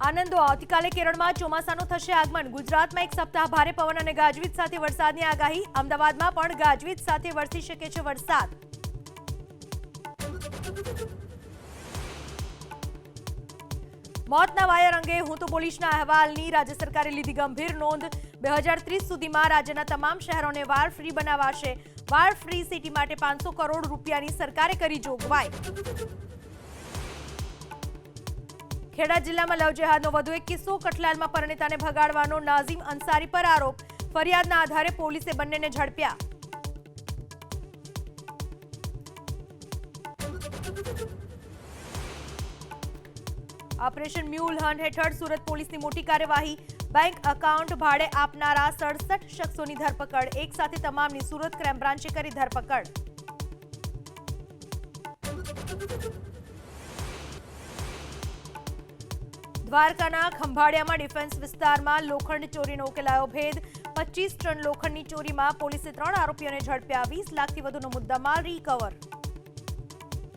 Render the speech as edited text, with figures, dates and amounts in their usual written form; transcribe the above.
આનંદો આવતીકાલે કેરળમાં ચોમાસાનું થશે આગમન। ગુજરાતમાં એક સપ્તાહ ભારે પવન અને ગાજવીજ સાથે વરસાદની આગાહી। અમદાવાદમાં પણ ગાજવીજ સાથે વરસી શકે છે વરસાદ। મોતના વાયર અંગે હું તો પોલીસના અહેવાલની રાજ્ય સરકારે લીધી ગંભીર નોંધ। 2030 સુધીમાં રાજ્યના તમામ શહેરોને વાળ ફ્રી બનાવાશે। વાળ ફ્રી સિટી માટે 500 કરોડ રૂપિયાની સરકારે કરી જોગવાઈ। ખેડા જિલ્લામાં લવ જેહાદનો વધુ એક કિસ્સો। કઠલાલમાં પરિણીતાને ભગાડવાનો નાઝીમ અંસારી પર આરોપ। ફરિયાદના આધારે પોલીસે બંનેને ઝડપ્યા। ઓપરેશન મ્યુલ હન્ટ હેઠળ સુરત પોલીસની મોટી કાર્યવાહી। બેંક એકાઉન્ટ ભાડે આપનારા 67 શખ્સોની ધરપકડ। એક સાથે તમામની સુરત ક્રાઇમ બ્રાન્ચે કરી ધરપકડ। દ્વારકાના ખંભાળિયામાં ડિફેન્સ વિસ્તારમાં લોખંડ ચોરીનો ઉકેલાયો ભેદ। 25 ટન લોખંડની ચોરીમાં પોલીસે 3 આરોપીઓને ઝડપ્યા। 20 લાખથી વધુનો મુદ્દામાલ રિકવર।